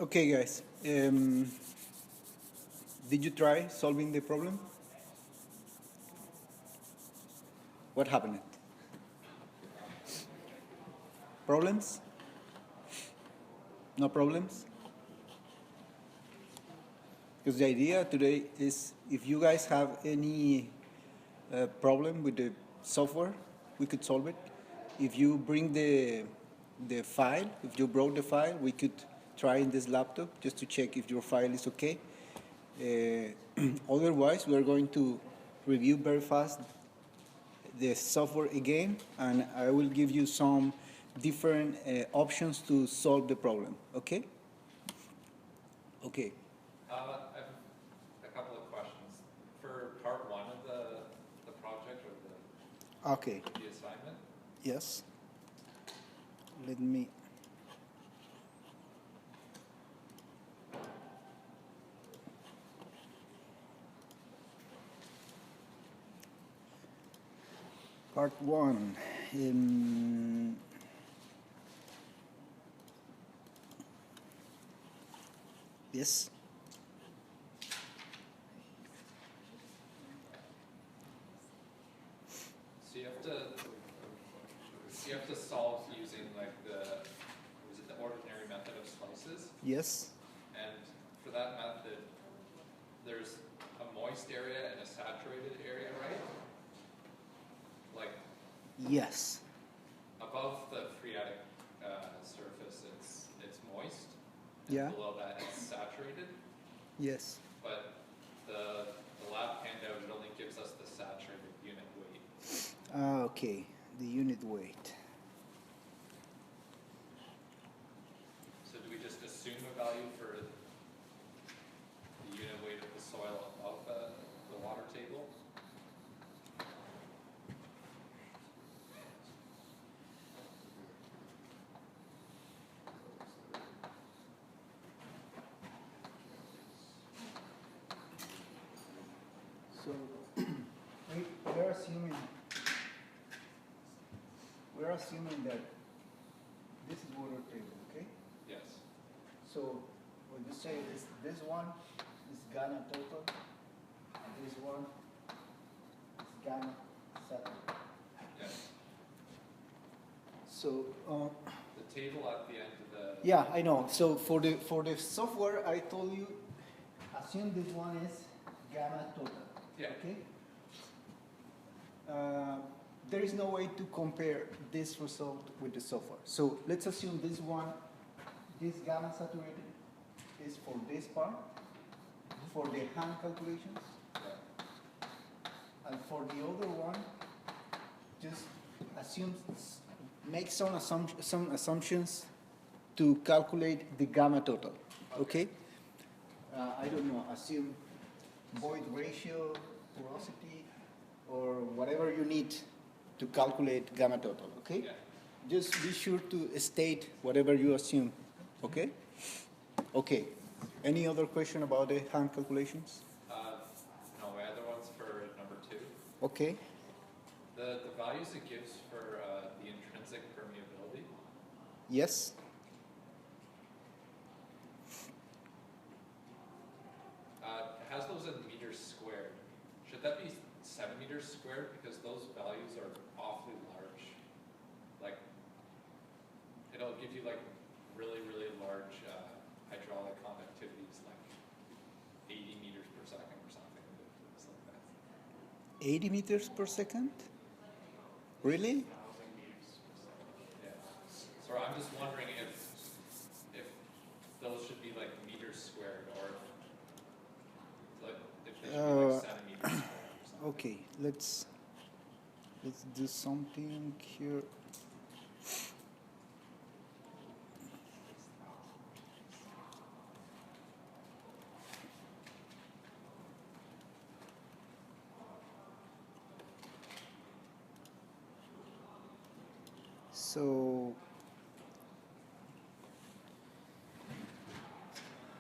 Okay, guys. Did you try solving the problem? What happened? Problems? No problems? Because the idea today is if you guys have any problem with the software, we could solve it. If you bring the file, if you brought the file, we could try in this laptop just to check if your file is okay. Otherwise, we are going to review very fast the software again, and I will give you some different options to solve the problem. Okay? Okay. I have a couple of questions. For part one of the project or Okay. the assignment, Yes. Let me. Part one. Yes. so you have to solve using like the ordinary method of slices, Yes. and for that method, there's a moist area and a saturated area, right? Like Yes. above the phreatic surface, it's moist, and Yeah. below that it's saturated. Yes. But the lab handout, it only gives us the saturated unit weight. Okay. The unit weight. So do we just assume a value for the unit weight of the soil above the water table? So we're assuming that this is water table, okay? Yes. So when you say this one is Ghana total, and this one is Ghana satellite. Yes. So The table at the end of the... yeah, I know. So for the software, I told you assume this one is Gamma total. Yeah. Okay. There is no way to compare this result with the software. So let's assume this one, this gamma saturated, is for this part, for the hand calculations, and for the other one, just assume, make some assumptions to calculate the gamma total. Okay? I don't know. Assume void ratio, porosity, or whatever you need to calculate gamma total, okay? Yeah. Just be sure to state whatever you assume, okay? Okay. Any other question about the hand calculations? No, my other one's for number 2. Okay. The values it gives for the intrinsic permeability, Yes. it has those in meters squared. Should that be centimeters squared? Because those values are awfully large. Like, it'll give you like really, really large hydraulic conductivities, like 80 meters per second or something. It's like that. 80 meters per second? Really? Yeah. So I'm just wondering if those should be like meters squared, or like if they should be like centimeters squared or something. Okay, let's do something here. So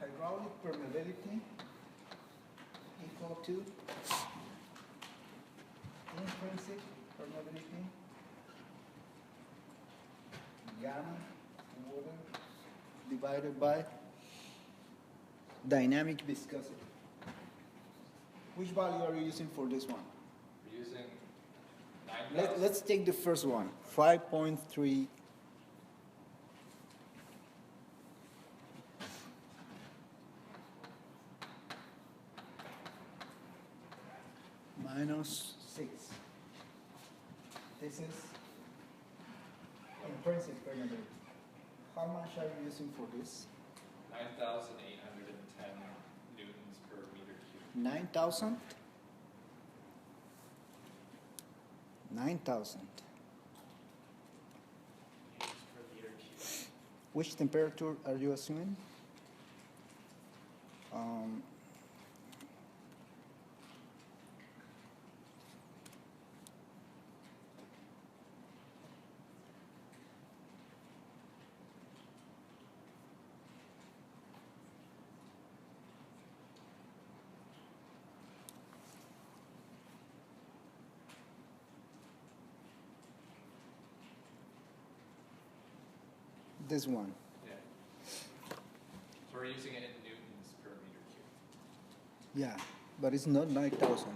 hydraulic permeability equal to intrinsic permeability gamma water divided by dynamic viscosity. Which value are you using for this one? We're using 9,000. Let's take the first one, 5.3. Minus 6. This is intrinsic permeability. How much are you using for this? 9,810 newtons per meter cubed. 9,000? 9,000. Per meter cubed. Which temperature are you assuming? This one. Yeah. So we're using it in newtons per meter cubed. Yeah, but it's not 9,000.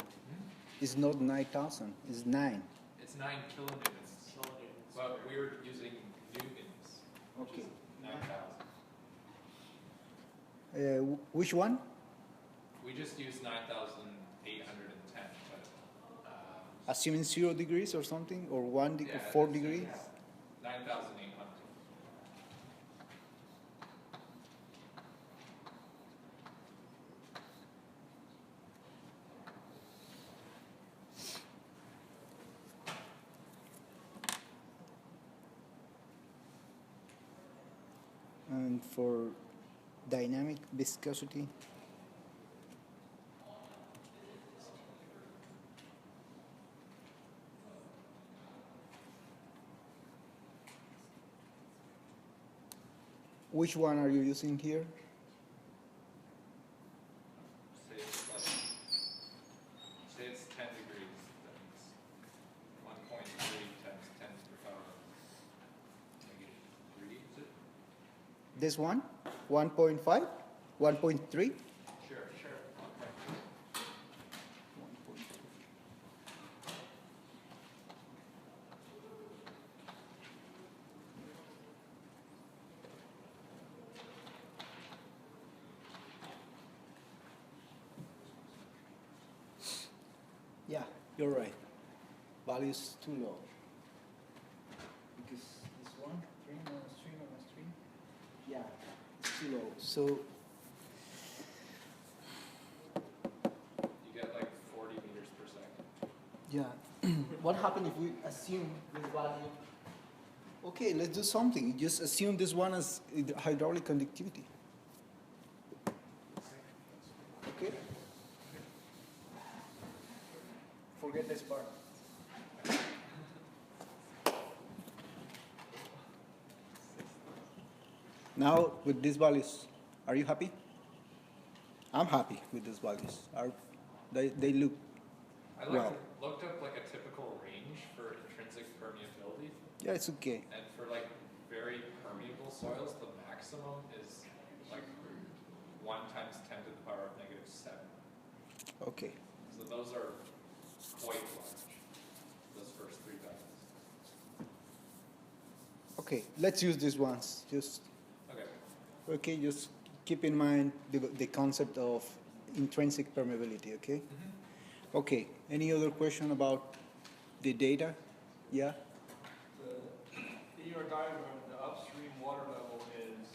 It's not 9,000. It's 9. It's 9 kilonewtons. But we were using newtons. Which Okay. is 9,000. Which one? We just used 9,810. But, Assuming 0 degrees or something, or 1 yeah, 4 it's- degrees. it's 9,800. And for dynamic viscosity, which one are you using here? Say it's 10 degrees. That means 1.3 times 10 to the power -3, is it? This one? 1.5? 1.3? Sure. Okay. Yeah, you're right. Value is too low. Because this one, 3 minus 3 minus 3, yeah, it's too low. So, You get like 40 meters per second. yeah. What happens if we assume this value? Okay, let's do something. Just assume this one as hydraulic conductivity. Okay? Forget this part. Now, with these values, are you happy? I'm happy with these values. They look I well. looked up like a typical range for intrinsic permeability, Yeah, it's okay. and for like very permeable soils, the maximum is like 1 times 10 to the power of -7. Okay. So those are quite large, those first 3 values. Okay, let's use these ones. Okay. Just keep in mind the concept of intrinsic permeability, okay? Okay, any other question about the data? Yeah? In your diagram, the upstream water level is,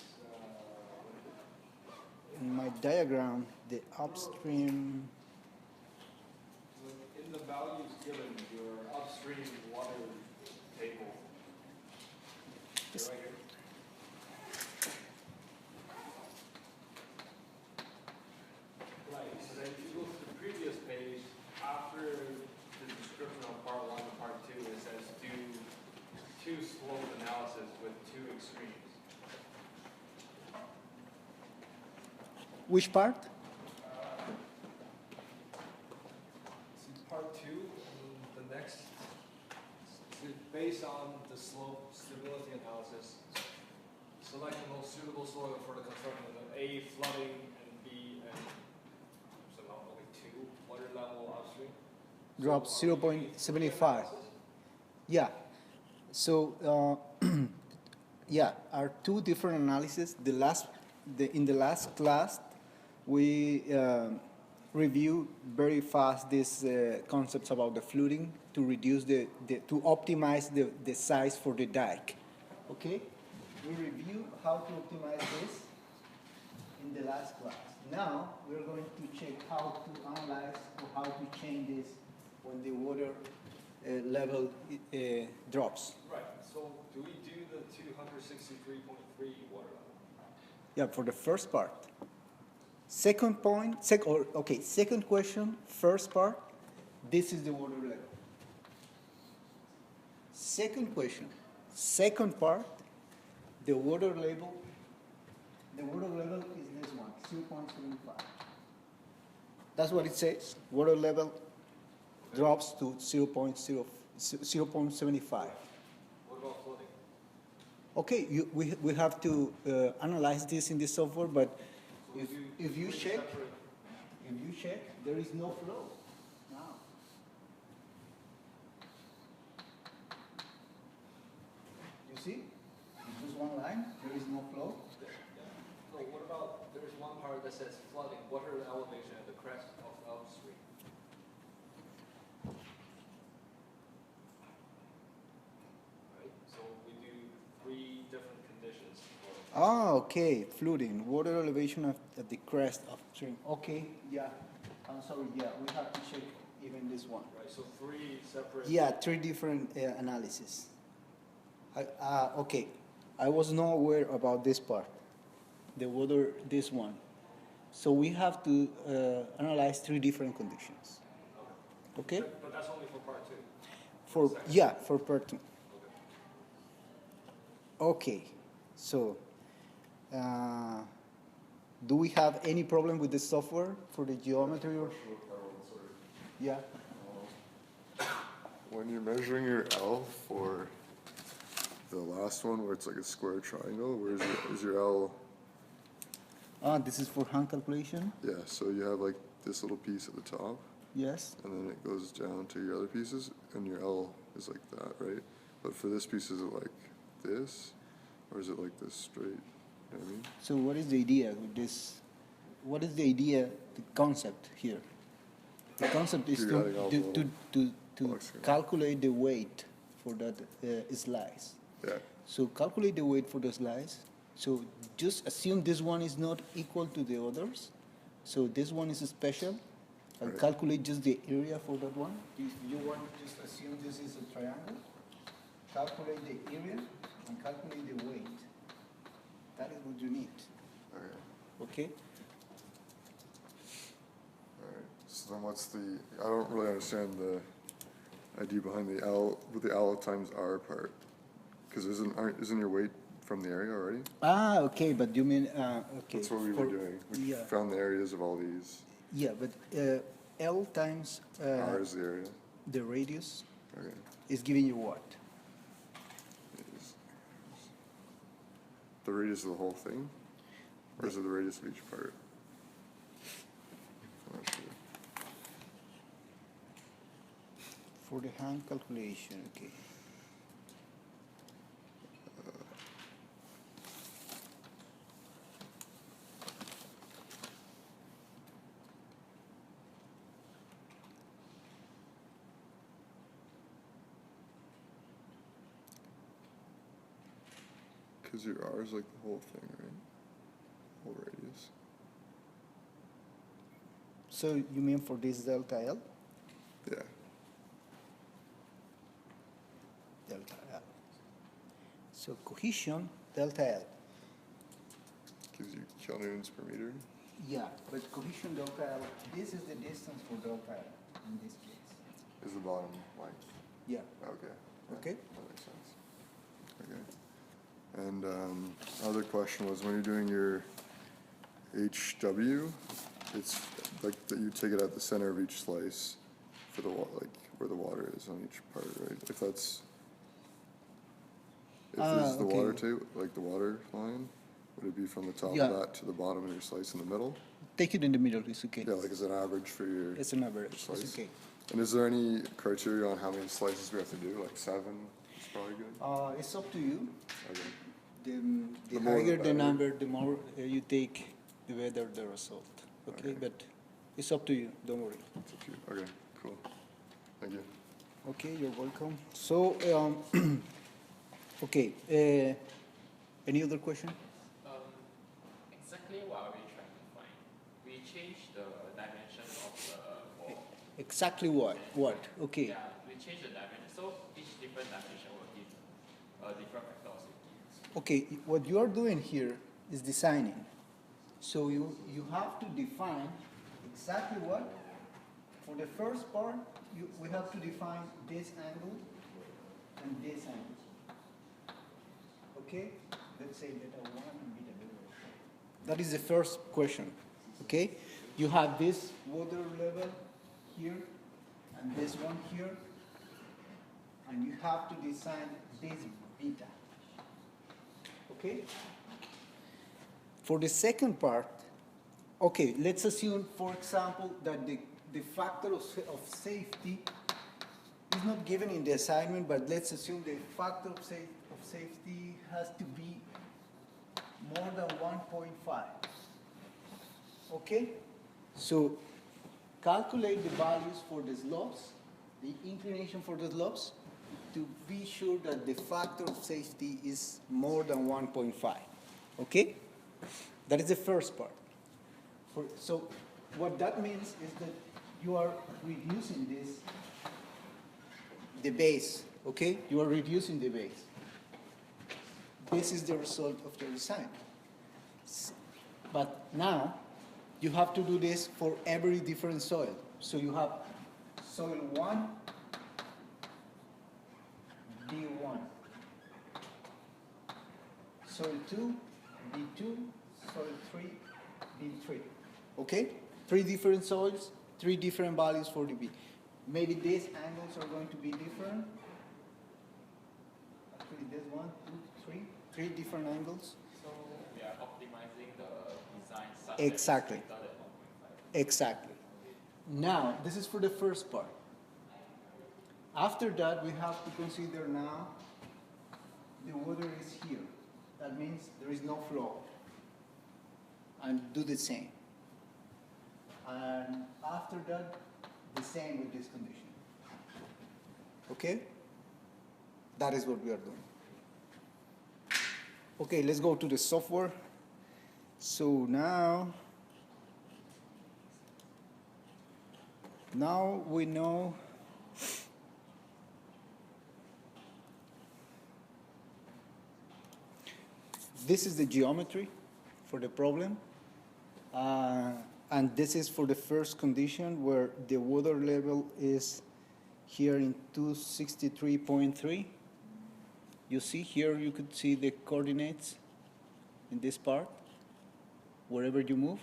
In my diagram, the upstream, in the values given, your upstream water table. Yes. Right here. Right, so then if you go to the previous page, after the description of part 1 and part 2, it says do 2 slope analysis with 2 extremes. which part? Part 2, the next, based on the slope stability analysis, select the most suitable soil for the construction of A, flooding, and B, water level upstream? drops So are we doing 0.75. analysis? Yeah. So, yeah, are two different analyses. In the last class, we review very fast these concepts about the fluting to reduce to optimize the size for the dike. Okay? We review how to optimize this in the last class. Now, we're going to check how to analyze or how to change this when the water level drops. Right, so do we do the 263.3 water level? Yeah, for the first part. Second question, first part, this is the water level. Second question, second part, the water level is this one, 0.75. That's what it says. Water level drops to 0.75. What about flooding? Okay, we have to analyze this in the software, but So we do if you three check, separate- there is no flow now. You see? It's just one line, there is no flow. No, what about, there's one part that says flooding, water elevation at the crest of upstream. Right, so we do three different conditions for. Ah, okay, flooding, water elevation at the crest of stream. Okay, yeah, I'm sorry, yeah, we have to check even this one. Right, so three separate. Yeah, three different analyses. Okay, I was not aware about this part, the water, this one. So we have to analyze three different conditions. Okay? But that's only for part two. For part two. Okay, so do we have any problem with the software for the geometry or? Yeah. When you're measuring your L for the last one where it's like a square triangle, is your L? This is for hand calculation? Yeah, so you have like this little piece at the top, Yes. and then it goes down to your other pieces, and your L is like that, right? But for this piece, is it like this, or is it like this straight? You know what I mean? So what is the idea with this? What is the idea, the concept here? The concept is You're adding all to blocks here. calculate the weight for that slice. Yeah, So calculate the weight for the slice. So just assume this one is not equal to the others. So this one is special. And Right. calculate just the area for that one. If you want to just assume this is a triangle, calculate the area and calculate the weight. That is what you need. okay, Okay? alright. So then what's I don't really understand the idea behind the L, with the L times R part. Because isn't your weight from the area already? Ah, okay, but you mean, okay. That's what we were doing. We Yeah, found the areas of all these. yeah, but L times R is the area. the radius Okay. is giving you what? Is the radius of the whole thing? Or is it the radius of each part? I'm not sure. For the hand calculation, okay. Because your R is like the whole thing, right? Whole radius. So you mean for this delta L? Yeah. Delta L. So cohesion, delta L. Gives you kilonewtons per meter. Yeah, but cohesion delta L, this is the distance for delta L in this case. Is the bottom length. Yeah. Okay. Yeah, Okay. that makes sense. Okay. And other question was when you're doing your HW, it's like that you take it at the center of each slice for the like where the water is on each part, right? If this is the okay. water table, like the water line, Would it be from the top Yeah. of that to the bottom of your slice in the middle? Take it in the middle, it's okay. Yeah, like as an average for your It's an average, slice? it's okay. And is there any criteria on how many slices we have to do? Like 7 is probably good? It's up to you. Okay. The The more the higher the better. number, the more you take, the better the result. Okay, Okay. but it's up to you, don't worry. It's up to you. Okay, cool. Thank you. Okay, you're welcome. So, okay, any other question? Exactly what are we trying to find? We changed the dimension of the wall. Exactly what? What? Okay. Yeah, we changed the dimension. So each different dimension will give a different vector of safety. Okay, what you are doing here is designing. So you have to define exactly what? For the first part, we have to define this angle and this angle. Okay? Let's say beta 1 and beta 2. That is the first question. Okay? You have this water level here and this one here, and you have to design this beta. Okay? For the second part, okay, let's assume, for example, that the factor of safety is not given in the assignment, but let's assume the factor of safety has to be more than 1.5. Okay? So calculate the values for the slopes, the inclination for the slopes, to be sure that the factor of safety is more than 1.5. Okay? That is the first part. So what that means is that you are reducing the base, okay? You are reducing the base. This is the result of the design. But now, you have to do this for every different soil. So you have soil 1, D1. Soil 2, D2, soil 3, D3. Okay? 3 different soils, 3 different values for the B. Maybe these angles are going to be different. Actually, this 1, 2, 3 different angles. So we are optimizing the design such Exactly. that it's greater than 1.5. Exactly. Now, this is for the first part. After that, we have to consider now the water is here. That means there is no flow. And do the same. And after that, the same with this condition. Okay? That is what we are doing. Okay, let's go to the software. So now we know this is the geometry for the problem. And this is for the first condition where the water level is here in 263.3. You see here, you could see the coordinates in this part, wherever you move.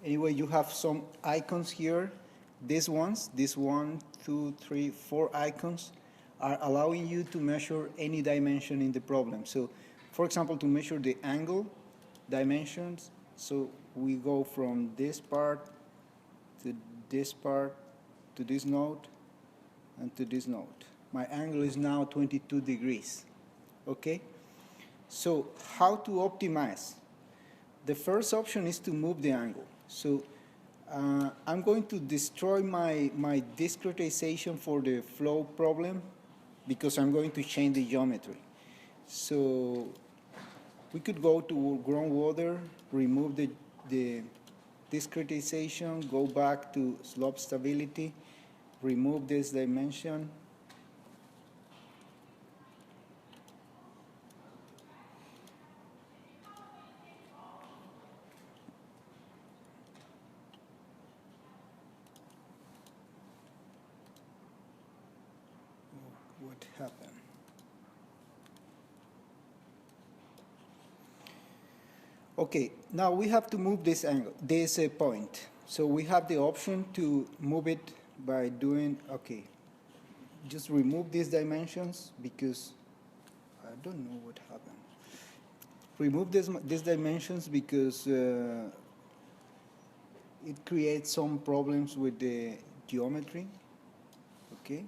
Anyway, you have some icons here. These ones, these 1, 2, 3, 4 icons are allowing you to measure any dimension in the problem. So, for example, to measure the angle dimensions, so we go from this part to this part to this node and to this node. My angle is now 22 degrees. Okay? So how to optimize? The first option is to move the angle. So I'm going to destroy my discretization for the flow problem because I'm going to change the geometry. So we could go to groundwater, remove the discretization, go back to slope stability, remove this dimension. What happened? Okay, now we have to move this angle, this point. So we have the option to move it by doing, okay, just remove these dimensions because I don't know what happened. remove these dimensions because it creates some problems with the geometry. Okay.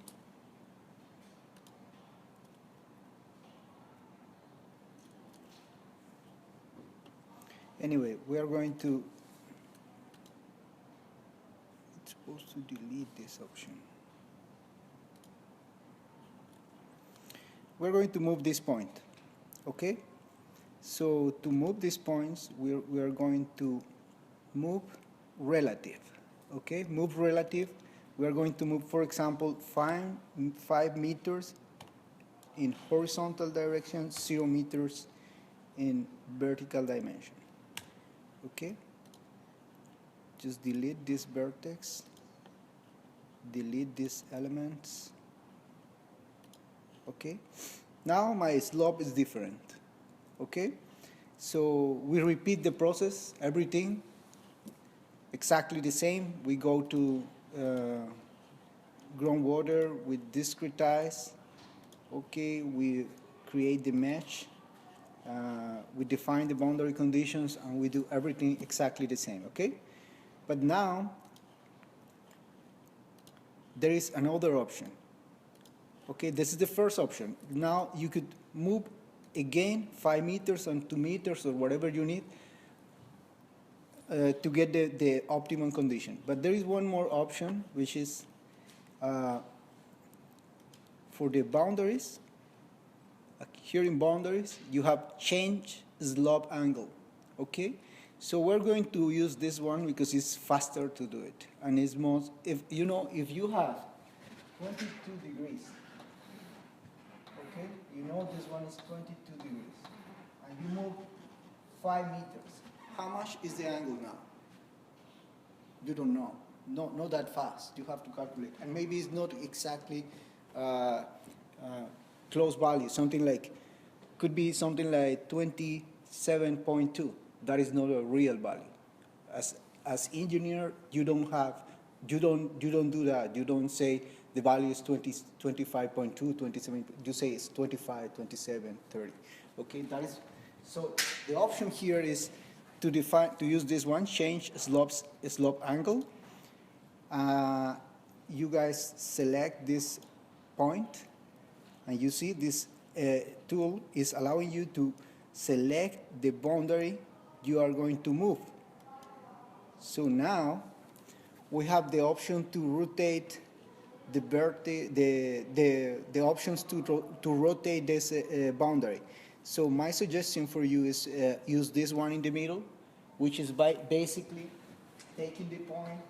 Anyway, we are going to, it's supposed to delete this option. We're going to move this point, okay? So to move these points, we are going to move relative, okay? Move relative, we are going to move, for example, 5 meters in horizontal direction, 0 meters in vertical dimension. Okay, just delete this vertex, delete these elements. Okay, now my slope is different. Okay, so we repeat the process, everything exactly the same. We go to groundwater, we discretize. Okay, we create the mesh. We define the boundary conditions, and we do everything exactly the same, okay? But now, there is another option. Okay, this is the first option. Now you could move again 5 meters and 2 meters or whatever you need to get the optimum condition. But there is one more option, which is for the boundaries. Here in boundaries, you have change slope angle, okay? So we're going to use this one because it's faster to do it. And it's most, if you have 22 degrees, okay? You know this one is 22 degrees. And you move 5 meters. How much is the angle now? You don't know. No, not that fast. You have to calculate. And maybe it's not exactly close value, something like, could be something like 27.2. That is not a real value. As engineer, you don't do that. You don't say the value is 25.2, 27. You say it's 25, 27, 30. Okay, that is, so the option here is to use this one, change slope angle. You guys select this point, and you see this tool is allowing you to select the boundary you are going to move. So now we have the option to rotate the options to rotate this boundary. So my suggestion for you is use this one in the middle, which is basically taking the point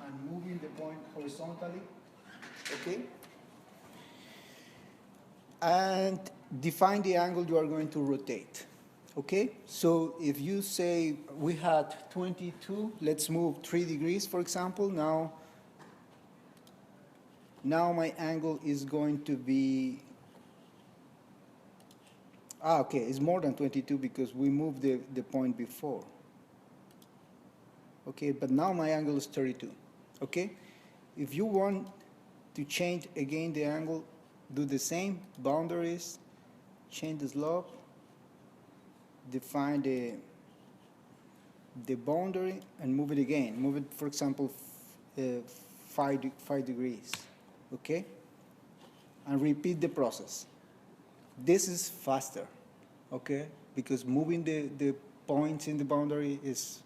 and moving the point horizontally, okay? And define the angle you are going to rotate, okay? So if you say we had 22, let's move 3 degrees, for example. Now my angle is going to be, okay, it's more than 22 because we moved the point before. Okay, but now my angle is 32, okay? If you want to change again the angle, do the same, boundaries, change the slope, define the boundary, and move it again. Move it, for example, 5 degrees, okay? And repeat the process. This is faster, okay? Because moving the points in the boundary is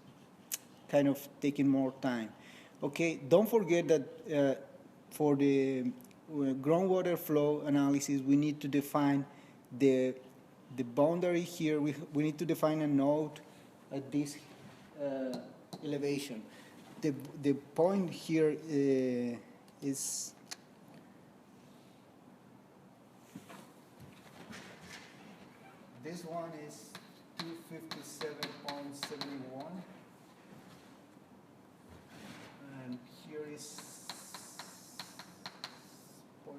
kind of taking more time. Okay, don't forget that for the groundwater flow analysis, we need to define the boundary here. We need to define a node at this elevation. The point here is this one is 257.71. And here is 0.7.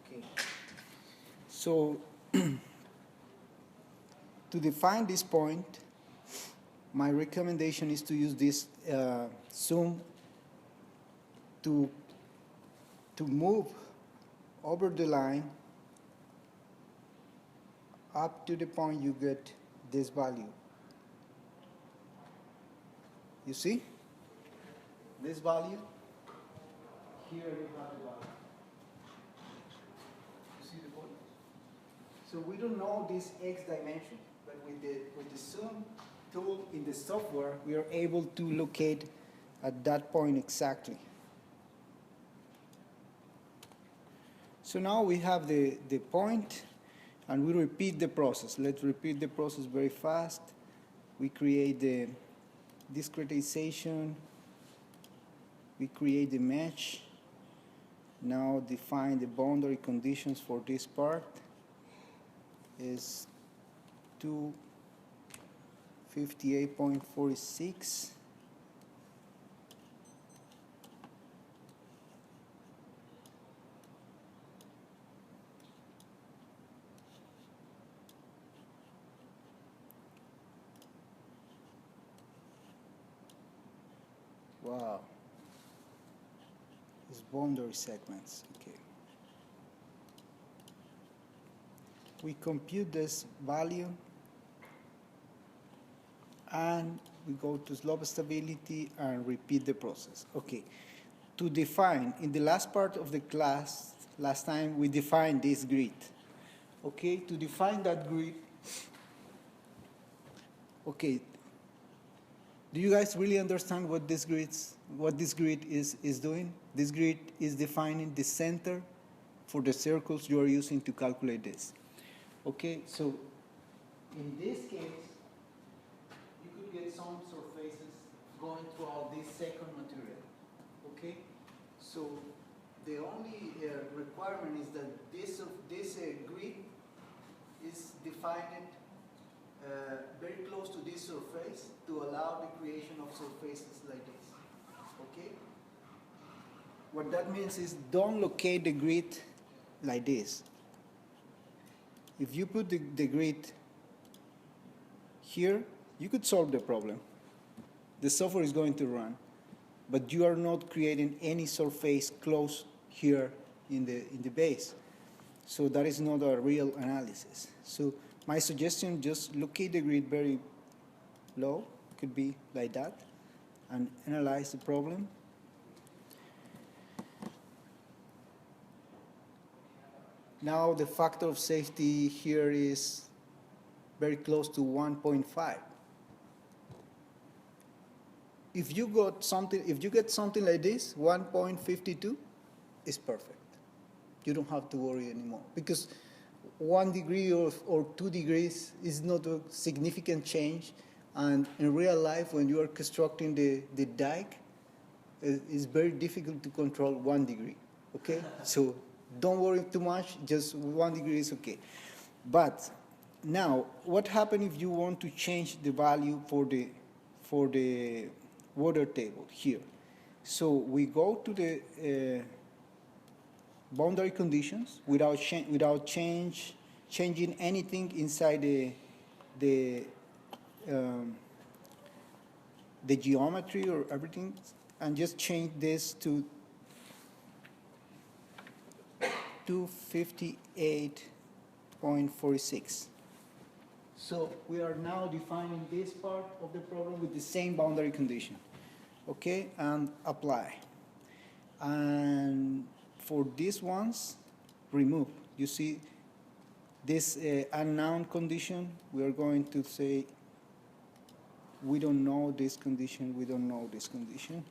Okay. So to define this point, my recommendation is to use this zoom to move over the line up to the point you get this value. You see? This value, here you have the value. You see the point? So we don't know this x dimension, but with the zoom tool in the software, we are able to locate at that point exactly. So now we have the point, and we repeat the process. Let's repeat the process very fast. We create the discretization. We create the mesh. Now define the boundary conditions for this part. Is 258.46. Wow. It's boundary segments. Okay. We compute this value and we go to slope stability and repeat the process. Okay. To define, in the last part of the class, last time we defined this grid. Okay, to define that grid, okay, do you guys really understand what this grid is doing? This grid is defining the center for the circles you are using to calculate this. Okay, so in this case, you could get some surfaces going throughout this second material. Okay, so the only requirement is that this grid is defined very close to this surface to allow the creation of surfaces like this. Okay? What that means is don't locate the grid like this. If you put the grid here, you could solve the problem. The software is going to run, but you are not creating any surface close here in the base. So that is not a real analysis. So my suggestion, just locate the grid very low, could be like that, and analyze the problem. Now the factor of safety here is very close to 1.5. If you get something like this, 1.52 is perfect. You don't have to worry anymore, because 1 degree or 2 degrees is not a significant change, and in real life, when you are constructing the dike, it's very difficult to control 1 degree. Okay, so don't worry too much. Just 1 degree is okay. But now, what happens if you want to change the value for the water table here? So we go to the boundary conditions without changing anything inside the geometry or everything, and just change this to 258.46. So we are now defining this part of the problem with the same boundary condition. Okay, and apply. And for these ones, remove. You see this unknown condition, we are going to say we don't know this condition, we don't know this condition.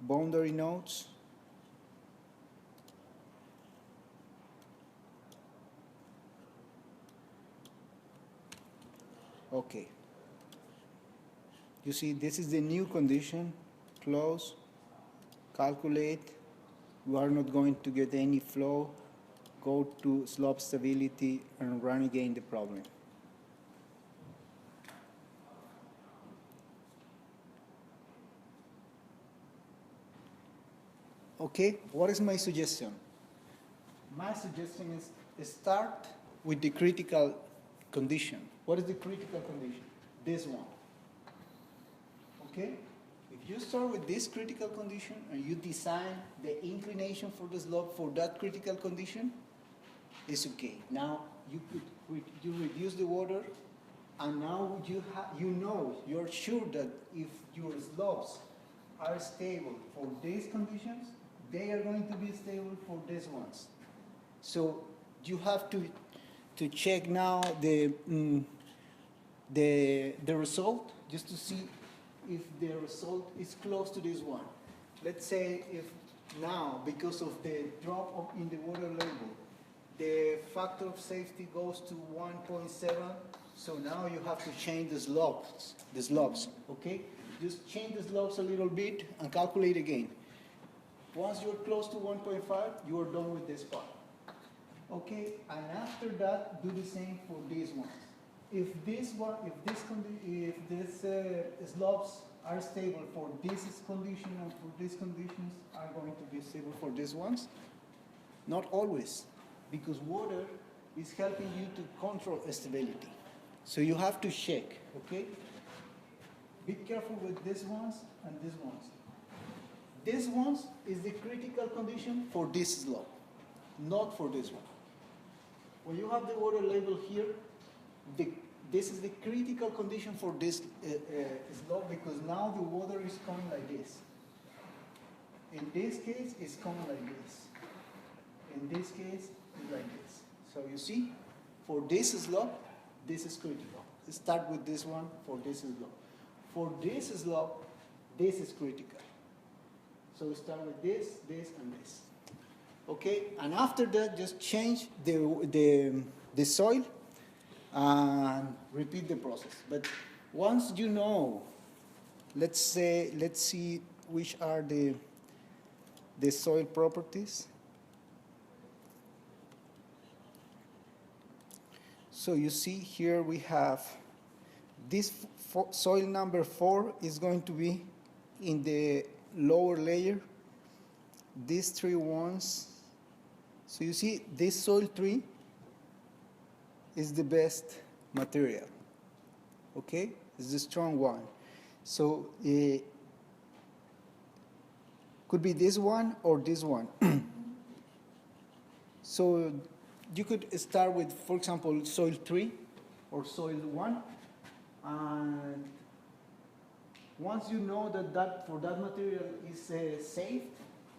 Boundary nodes. Okay. You see, this is the new condition. Close, calculate. We are not going to get any flow. Go to slope stability and run again the problem. Okay, what is my suggestion? My suggestion is start with the critical condition. What is the critical condition? This one. Okay? If If you start with this critical condition and you design the inclination for the slope for that critical condition, it's okay. Now you reduce the water, and now you're sure that if your slopes are stable for these conditions, they are going to be stable for these ones. So you have to check now the result, just to see if the result is close to this one. Let's say if now, because of the drop in the water level, the factor of safety goes to 1.7, so now you have to change the slopes, okay? Just change the slopes a little bit and calculate again. Once you're close to 1.5, you are done with this part. Okay, and after that, do the same for these ones. If these slopes are stable for this condition and for these conditions are going to be stable for these ones, not always, because water is helping you to control stability. So you have to check, okay? Be careful with these ones and these ones. This ones is the critical condition for this slope, not for this one. When you have the water level here, this is the critical condition for this slope, because now the water is coming like this. In this case, it's coming like this. In this case, it's like this. So you see, for this slope, this is critical. Start with this one for this slope. For this slope, this is critical. So start with this, and this. Okay, and after that, just change the soil and repeat the process. But once you know, let's see which are the soil properties. So you see here we have this soil number 4 is going to be in the lower layer. These 3 ones. So you see this soil 3 is the best material. Okay? It's the strong one. So could be this one or this one. So you could start with, for example, soil 3 or soil 1, and once you know that for that material is safe,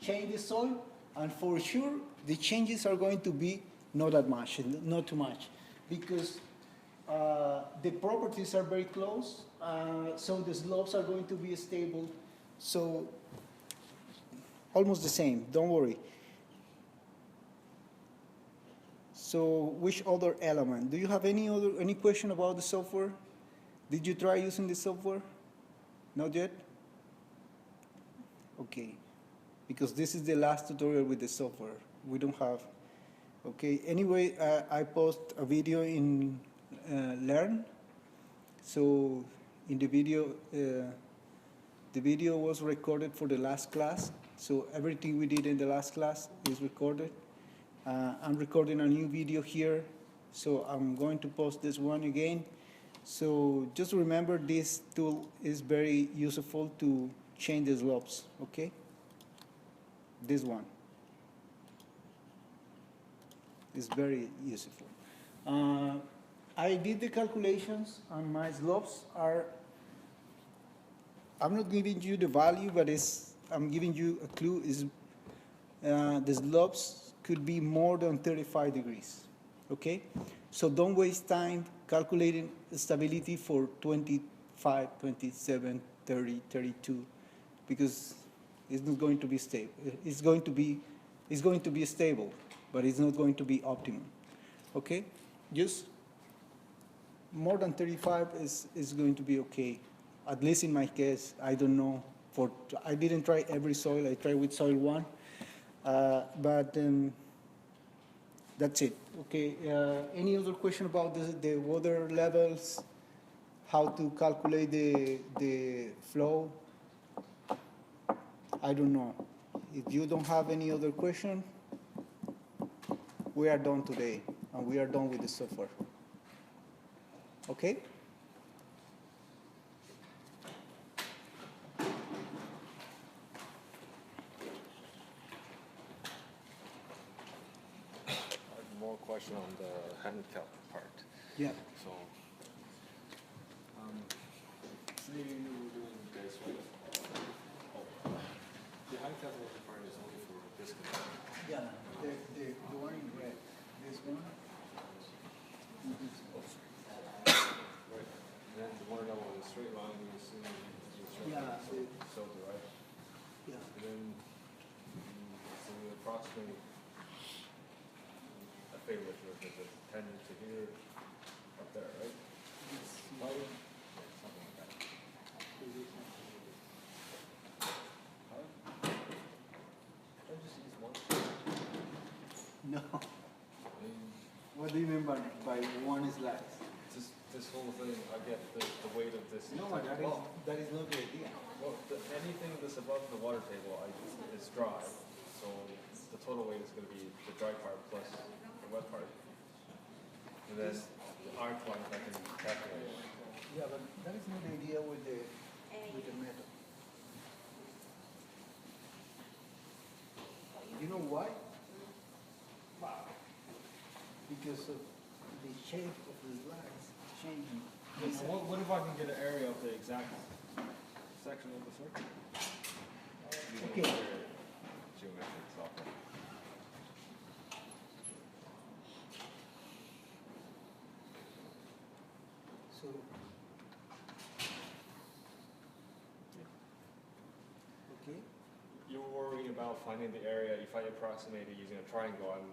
change the soil, and for sure the changes are going to be not that much, not too much, because the properties are very close, so the slopes are going to be stable, so almost the same, don't worry. So which other element? Do you have any question about the software? Did you try using the software? Not yet? Okay, because this is the last tutorial with the software. We don't have. Okay, anyway, I post a video in Learn. So in the video was recorded for the last class. So everything we did in the last class is recorded. I'm recording a new video here, so I'm going to post this one again. So just remember, this tool is very useful to change the slopes, okay? This one is very useful. I did the calculations, and my slopes are, I'm not giving you the value, but I'm giving you a clue, is the slopes could be more than 35 degrees, okay? So don't waste time calculating stability for 25, 27, 30, 32, because it's not going to be stable. It's going to be stable, but it's not going to be optimum, okay? Just more than 35 is going to be okay, at least in my case. I don't know. I didn't try every soil. I tried with soil 1. But that's it. Okay. Any other question about the water levels? How to calculate the flow? I don't know. If you don't have any other question, we are done today, and we are done with the software. Okay? question on the handicap part. Yeah. So, say you were doing this way. Oh, the handicap part is only for this connection. Yeah, the one in red, this one. Right. And then the one along the straight line, you assume Yeah, so the right. Yeah. And then so we approximate a figure which is a 10 to here, up there, right? Right? Yeah, something like that. I just use one. No. I mean, What do you mean by one slice? just this whole thing, I get the weight of this. No, Well, that is not the idea. well, anything that's above the water table is dry, so the total weight is going to be the dry part plus the wet part. And then the iron point I can calculate. Yeah, but that is not the idea with the metal. You know why? Because of the shape of the slice changing. What if I can get an area of the exact section of the circle? Okay. Geometric software. So, okay. You're worried about finding the area. If I approximate it using a triangle, I'm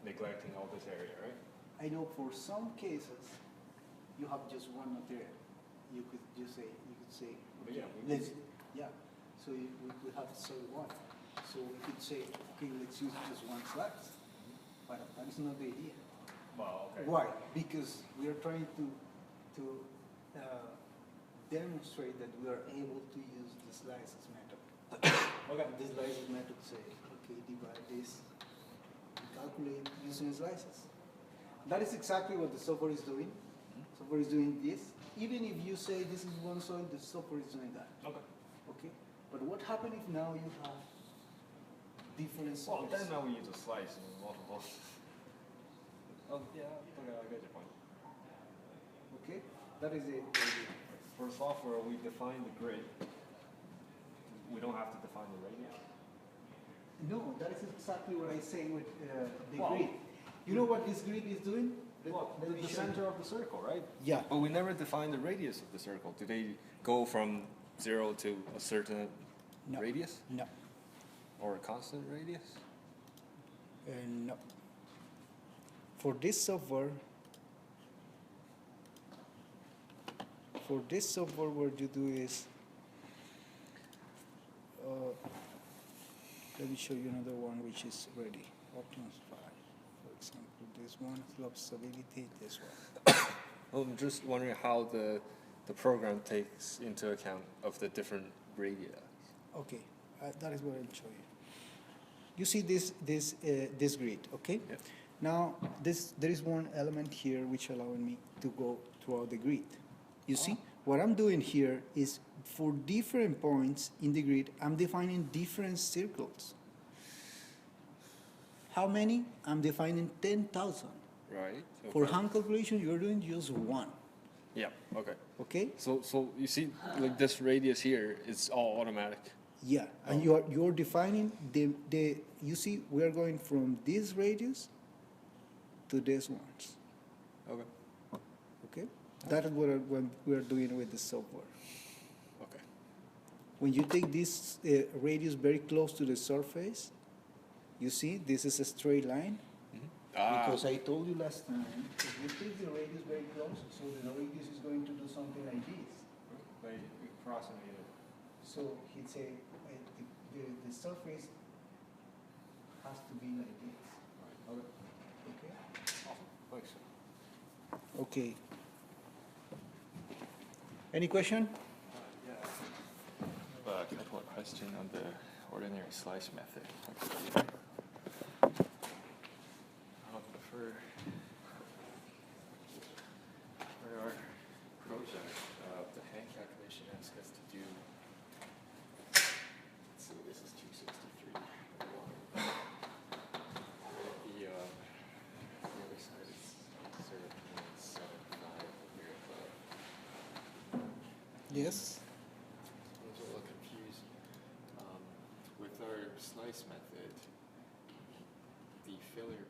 neglecting all this area, right? I know for some cases, you have just one material. You could say, But yeah, so we have solid one. So we could say, okay, let's use just one slice. But that is not the idea. Well, okay. Why? Because we are trying to demonstrate that we are able to use the slices method. Okay. The slices method say, okay, divide this, calculate using slices. That is exactly what the software is doing. Software is doing this. Even if you say this is one soil, the software is doing that. Okay. Okay? But what happens if now you have different Well, soils? then now we use a slice and multiple. Oh, yeah, okay, I get your point. Okay? That is it. For software, we define the grid. We don't have to define the radius. No, that is exactly what I say with the Well- grid. You know what this grid is doing? Well, Let me the show you. center of the circle, right? Yeah. But we never define the radius of the circle. Do they go from 0 to a certain No. radius? No. Or a constant radius? No. For this software, what you do is, let me show you another one which is ready. Options 5, for example, this one, slope stability, this one. Well, I'm just wondering how the program takes into account of the different radii. Okay, that is what I'll show you. You see this grid, okay? Yep. Now, there is one element here which allowing me to go throughout the grid. You see, what I'm doing here is for different points in the grid, I'm defining different circles. How many? I'm defining 10,000. Right. For hand calculation, you're doing just one, Yeah. Okay. okay? So you see, like this radius here is all automatic. Yeah, and you're defining the you see we are going from this radius to this ones. Okay. Okay, that is what we are doing with the software. Okay. When you take this radius very close to the surface, you see this is a straight line. Because I told you last time, if you take the radius very close, so the radius is going to do something like this. By approximating. So he'd say the surface has to be like this. Okay. Okay. Awesome. Thanks. Okay. Any question? Yeah. A couple of questions on the ordinary slice method. For our project, the hand calculation asks us to do, let's see, this is 263. The other Yes. I was a little confused. With our slice method, the failure